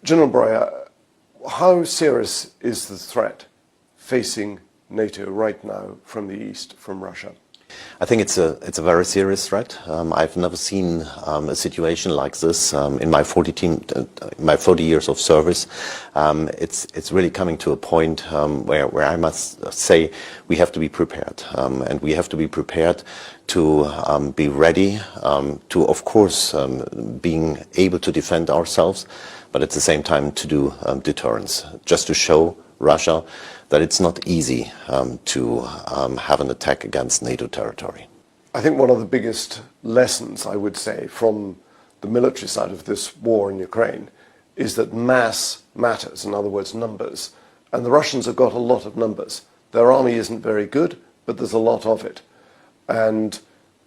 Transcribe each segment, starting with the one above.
General Breyer, how serious is the threat facing NATO right now from the east, from Russia? I think it's a very serious threat. I've never seen a situation like this in my 40 years of service. It's really coming to a point where I must say we have to be prepared, and we have to be prepared to be ready to, of course, being able to defend ourselves, but at the same time to do deterrence, just to show Russia that it's not easy to have an attack against NATO territory. I think one of the biggest lessons, I would say, from the military side of this war in Ukraine is that mass matters, in other words, numbers. And the Russians have got a lot of numbers. Their army isn't very good, but there's a lot of it. And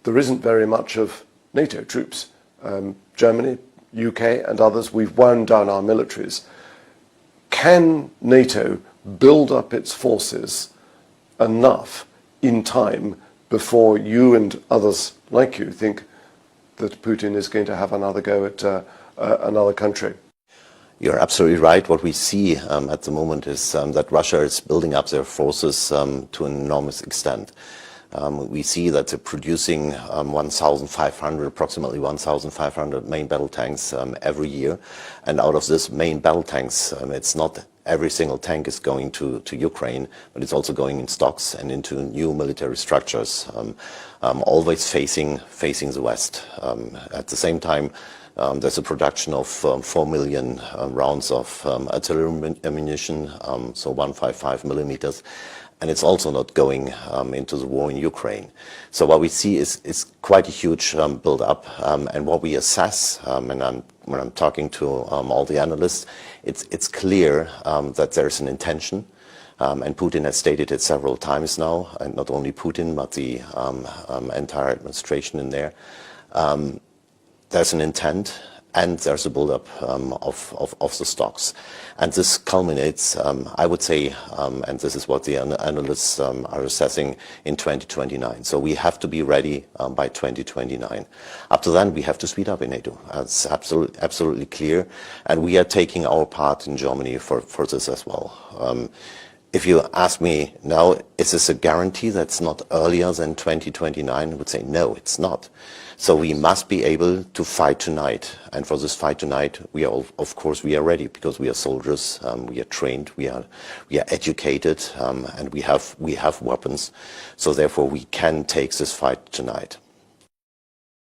there isn't very much of NATO troops. Germany, UK and others, we've wound down our militaries. Can NATO build up its forces enough in time before you and others like you think that Putin is going to have another go at another country? You're absolutely right. What we see at the moment is that Russia is building up their forces to an enormous extent. We see that they're producing approximately 1,500 main battle tanks every year. And out of this main battle tanks, it's not every single tank is going to Ukraine, but it's also going in stocks and into new military structures, always facing the West. At the same time, there's a production of 4 million rounds of artillery ammunition, so 155 millimeters. And it's also not going into the war in Ukraine. So what we see is quite a huge build-up. And what we assess, and when I'm talking to all the analysts, it's clear that there's an intention. And Putin has stated it several times now, and not only Putin, but the entire administration in there. There's an intent, and there's a build-up of the stocks. And this culminates, I would say, and this is what the analysts are assessing, in 2029. So we have to be ready by 2029. Up to then, we have to speed up in NATO. That's absolutely clear. And we are taking our part in Germany for this as well. If you ask me now, is this a guarantee that's not earlier than 2029? I would say, no, it's not. So we must be able to fight tonight. And for this fight tonight, we are, of course, we are ready because we are soldiers, we are trained, we are educated, and we have weapons. So therefore, we can take this fight tonight.